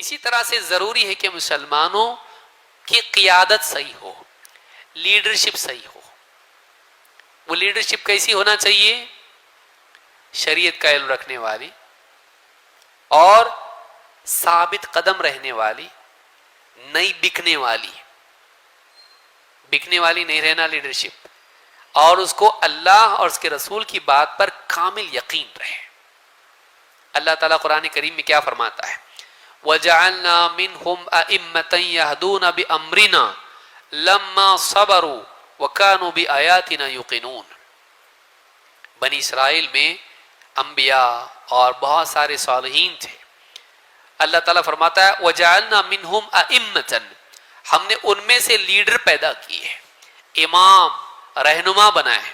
اسی طرح سے ضروری ہے کہ مسلمانوں کی قیادت صحیح ہو، لیڈرشپ صحیح ہو. وہ لیڈرشپ کیسی ہونا چاہیے؟ شریعت کا علم رکھنے والی اور ثابت قدم رہنے والی، نہیں بکنے والی. بکنے والی نہیں رہنا لیڈرشپ، اور اس کو اللہ اور اس کے رسول کی بات پر کامل یقین رہے. اللہ تعالیٰ قرآن کریم میں کیا فرماتا ہے؟ وَجَعَلْنَا مِنْهُمْ أَئِمَّةً يَهْدُونَ بِأَمْرِنَا لَمَّا صَبَرُوا وَكَانُوا بِآيَاتِنَا يُوقِنُونَ. بنی اسرائیل میں انبیاء اور بہت سارے صالحین تھے. اللہ تعالیٰ فرماتا ہے وَجَعَلْنَا مِنْهُمْ أَئِمَّةً، ہم نے ان میں سے لیڈر پیدا کیے، امام رہنما بنائے.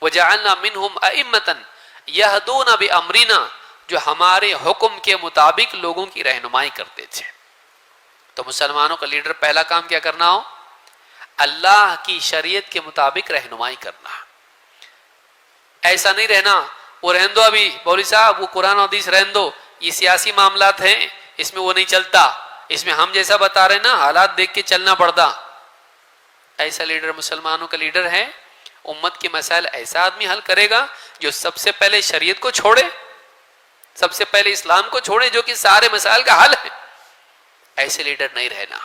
وَجَعَلْنَا مِنْهُمْ أَئِمَّةً يَهْدُونَ بِأَمْرِنَا، جو ہمارے حکم کے مطابق لوگوں کی رہنمائی کرتے تھے. تو مسلمانوں کا لیڈر پہلا کام کیا کرنا ہو؟ اللہ کی شریعت کے مطابق رہنمائی کرنا. ایسا نہیں رہنا وہ رہن دو، ابھی مولوی صاحب وہ قرآن و حدیث رہن دو، یہ سیاسی معاملات ہیں اس میں وہ نہیں چلتا، اس میں ہم جیسا بتا رہے نا حالات دیکھ کے چلنا پڑتا. ایسا لیڈر مسلمانوں کا لیڈر ہے؟ امت کے مسائل ایسا آدمی حل کرے گا جو سب سے پہلے شریعت کو چھوڑے، سب سے پہلے اسلام کو چھوڑے جو کہ سارے مسائل کا حل ہے. ایسے لیڈر نہیں رہنا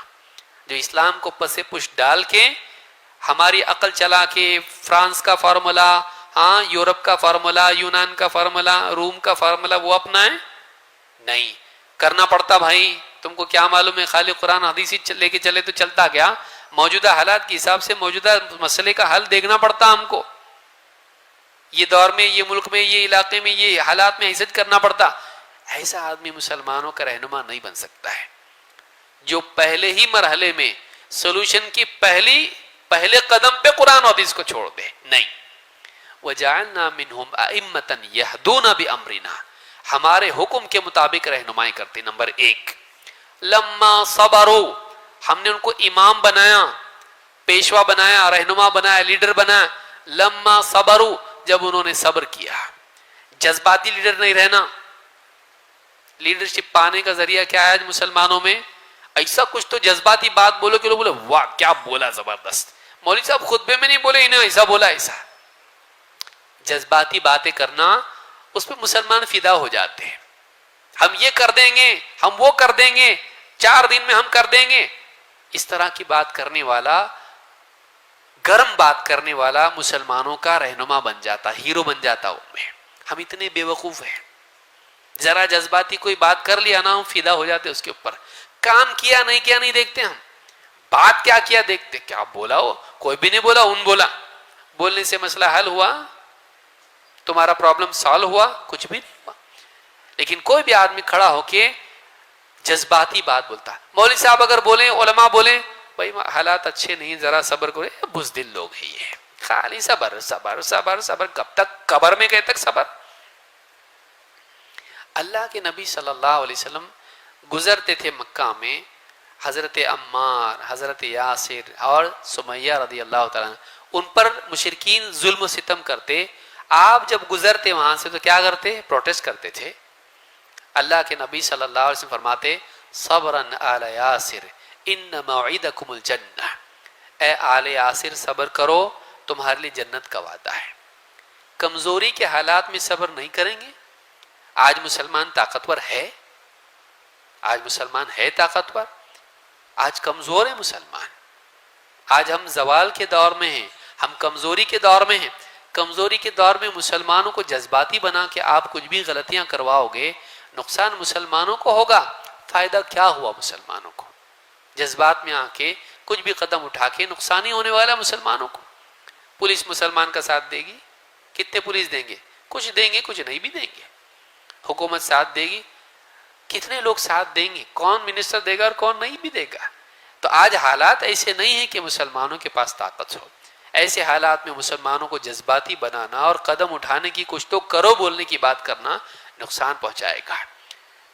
جو اسلام کو پس پش ڈال کے ہماری عقل چلا کے فرانس کا فارمولا، ہاں یورپ کا فارمولا، یونان کا فارمولا، روم کا فارمولا وہ اپنائیں. نہیں کرنا پڑتا بھائی. تم کو کیا معلوم ہے خالی قرآن حدیث لے کے چلے تو چلتا کیا؟ موجودہ حالات کے حساب سے موجودہ مسئلے کا حل دیکھنا پڑتا ہم کو. یہ دور میں، یہ ملک میں، یہ علاقے میں، یہ حالات میں ایسے کرنا پڑتا. ایسا آدمی مسلمانوں کا رہنما نہیں بن سکتا ہے جو پہلے ہی مرحلے میں سولوشن کی پہلے قدم پہ قرآن و حدیث کو چھوڑ دے. نہیں. وَجَعَلْنَا مِنْهُمْ أَئِمَّةً يَهْدُونَ بِأَمْرِنَا، ہمارے حکم کے مطابق رہنمائی کرتے. نمبر ایک، لما صبروا، ہم نے ان کو امام بنایا، پیشوا بنایا، رہنما بنایا، لیڈر بنایا. لما صبروا، جب انہوں نے صبر کیا. جذباتی لیڈر نہیں رہنا. لیڈرشپ پانے کا ذریعہ کیا ہے آج مسلمانوں میں؟ ایسا کچھ تو جذباتی بات بولو کہ لوگ بولے واہ کیا بولا زبردست، مولوی صاحب خطبے میں نہیں بولے انہیں ایسا بولا ایسا. جذباتی باتیں کرنا، اس پہ مسلمان فدا ہو جاتے ہیں. ہم یہ کر دیں گے، ہم وہ کر دیں گے، 4 دن میں ہم کر دیں گے. اس طرح کی بات کرنے والا، گرم بات کرنے والا مسلمانوں کا رہنما بن جاتا، ہیرو بن جاتا ان میں. ہم اتنے بے وقوف ہیں، ذرا جذباتی کوئی بات کر لیا نا ہم فدا ہو جاتے اس کے اوپر. کام کیا نہیں دیکھتے ہم، بات کیا کیا دیکھتے. کیا بولا ہو؟ کوئی بھی نہیں بولا، ان بولا. بولنے سے مسئلہ حل ہوا؟ تمہارا پرابلم سالو ہوا؟ کچھ بھی نہیں ہوا. لیکن کوئی بھی آدمی کھڑا ہو کے جذباتی بات بولتا. مولوی صاحب اگر بولیں، علماء بولیں بھائی حالات اچھے نہیں، ذرا صبر کرے، بزدل لوگ ہیں یہ، خالی صبر صبر صبر صبر. کب تک؟ قبر میں کہے تک صبر. اللہ کے نبی صلی اللہ علیہ وسلم گزرتے تھے مکہ میں، حضرت عمار، حضرت یاسر اور سمیہ رضی اللہ تعالیٰ، ان پر مشرکین ظلم و ستم کرتے. آپ جب گزرتے وہاں سے تو کیا کرتے؟ پروٹیسٹ کرتے تھے. اللہ کے نبی صلی اللہ علیہ وسلم فرماتے صبرن آل یاسر ان موعدکم الجنہ، اے آل یاسر صبر کرو، تمہارے لیے جنت کا وعدہ ہے. کمزوری کے حالات میں صبر نہیں کریں گے. آج مسلمان طاقتور ہے؟ آج مسلمان ہے طاقتور؟ آج کمزور ہے مسلمان. آج ہم زوال کے دور میں ہیں، ہم کمزوری کے دور میں ہیں. کمزوری کے دور میں مسلمانوں کو جذباتی بنا کے آپ کچھ بھی غلطیاں کرواؤ گے، نقصان مسلمانوں کو ہوگا. فائدہ کیا ہوا مسلمانوں کو؟ جذبات میں آ کے کچھ بھی قدم اٹھا کے نقصان ہی ہونے والا مسلمانوں کو. پولیس مسلمان کا ساتھ دے گی؟ کتنے پولیس دیں گے؟ کچھ دیں گے، کچھ نہیں بھی دیں گے. حکومت ساتھ دے گی؟ کتنے لوگ ساتھ دیں گے؟ کون منسٹر دے گا اور کون نہیں بھی دے گا؟ تو آج حالات ایسے نہیں ہیں کہ مسلمانوں کے پاس طاقت ہو. ایسے حالات میں مسلمانوں کو جذباتی بنانا اور قدم اٹھانے کی، کچھ تو کرو بولنے کی بات کرنا نقصان پہنچائے گا.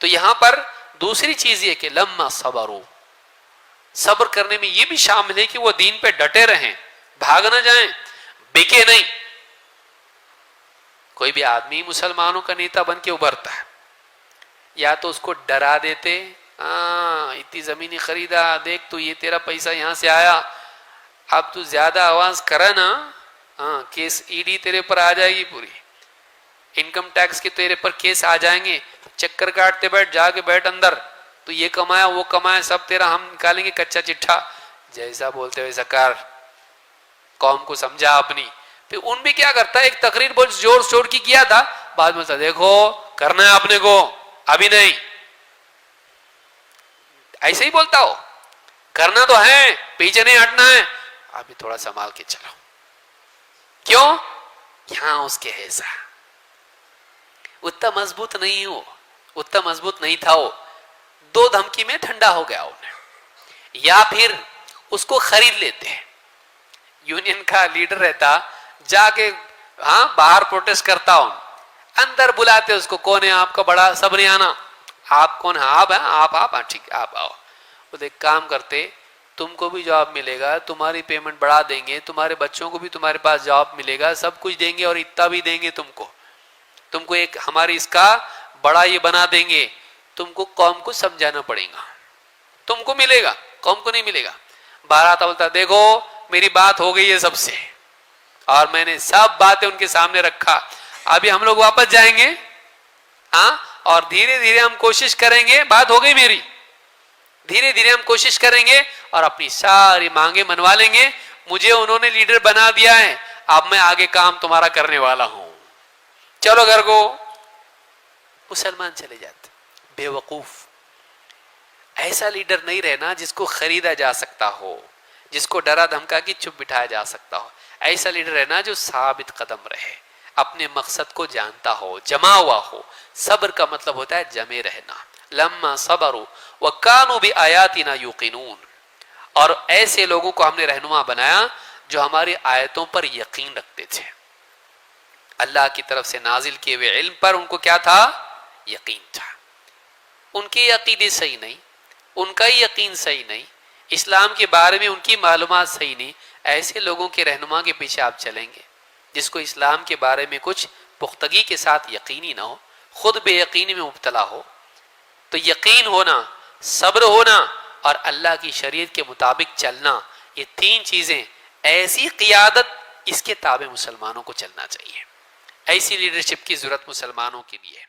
تو یہاں پر دوسری چیز یہ کہ لما صبروا، صبر کرنے میں یہ بھی شامل ہے کہ وہ دین پہ ڈٹے رہیں، بھاگ نہ جائیں، بکے نہیں. کوئی بھی آدمی مسلمانوں کا نیتا بن کے ابھرتا ہے، یا تو اس کو ڈرا دیتے، ہاں اتنی زمینیں خریدا، دیکھ تو یہ تیرا پیسہ یہاں سے آیا، اب تو زیادہ آواز کرا نا، ہاں کیس ای ڈی تیرے پر آ جائے گی، پوری انکم ٹیکس کے تیرے پر کیس آ جائیں گے، چکر کاٹتے بیٹھ، جا کے بیٹھ اندر، تو یہ کمایا وہ کمایا سب تیرا ہم نکالیں گے کچا چٹھا، جیسا بولتے ویسا کر، قوم کو سمجھا اپنی۔ پھر ان بھی کیا کرتا ہے، ایک تقریر بہت زور شور کی کیا تھا، بعد میں دیکھو کرنا ہے اپنے کو، ابھی نہیں، ایسے ہی بولتا ہو، کرنا تو ہے، پیچھے نہیں ہٹنا ہے، ابھی تھوڑا سنبھال کے چلو، کیوں؟ یہاں اس کے ایسا اتنا مضبوط نہیں ہو، اتنا مضبوط نہیں تھا وہ، دو دھمکی میں ٹھنڈا ہو گیا انہیں، یا پھر اس کو خرید لیتے ہیں، یونین کا لیڈر رہتا، جا کے ہاں باہر پروٹیسٹ کرتا ہوں، اندر بلاتے اس کو، کون ہے آپ کا بڑا سبریانہ، آپ کون ہیں؟ آپ ہیں، آپ ٹھیک ہے آپ آؤ، وہ ایک کام کرتے، تم کو بھی جاب ملے گا، تمہاری پیمنٹ بڑھا دیں گے، تمہارے بچوں کو بھی تمہارے پاس جاب ملے گا، سب کچھ دیں گے، اور اتنا بھی دیں گے تم کو ایک ہماری اس کا بڑا یہ بنا دیں گے، تم کو قوم کو سمجھانا پڑے گا، تم کو ملے گا، قوم کو نہیں ملے گا۔ باہر آتا بولتا دیکھو میری بات ہو گئی ہے سب سے، اور میں نے سب باتیں ان کے سامنے رکھا، ابھی ہم لوگ واپس جائیں گے، ہاں، اور دھیرے دھیرے ہم کوشش کریں گے، بات ہو گئی میری، دھیرے دھیرے ہم کوشش کریں گے اور اپنی ساری مانگیں منوا لیں گے، مجھے انہوں نے لیڈر بنا دیا ہے، اب میں آگے کام تمہارا کرنے والا ہوں، چلو گھر کو۔ مسلمان چلے جاتے، بے وقوف، ایسا لیڈر نہیں رہنا جس کو خریدا جا سکتا ہو، جس کو ڈرا دھمکا کے چپ بٹھایا جا سکتا ہو، ایسا لیڈر رہنا جو ثابت قدم رہے، اپنے مقصد کو جانتا ہو، جمع ہوا ہو۔ صبر کا مطلب ہوتا ہے جمے رہنا، لما صبروا وکانوا بآیاتنا یوقنون، اور ایسے لوگوں کو ہم نے رہنما بنایا جو ہماری آیتوں پر یقین رکھتے تھے، اللہ کی طرف سے نازل کیے ہوئے علم پر ان کو کیا تھا؟ یقین تھا، ان کے عقیدے صحیح نہیں، ان کا ہی یقین صحیح نہیں، اسلام کے بارے میں ان کی معلومات صحیح نہیں، ایسے لوگوں کے رہنما کے پیچھے آپ چلیں گے جس کو اسلام کے بارے میں کچھ پختگی کے ساتھ یقینی نہ ہو، خود بے یقینی میں مبتلا ہو؟ تو یقین ہونا، صبر ہونا، اور اللہ کی شریعت کے مطابق چلنا، یہ تین چیزیں، ایسی قیادت، اس کے تابع مسلمانوں کو چلنا چاہیے، ایسی لیڈرشپ کی ضرورت مسلمانوں کے لیے۔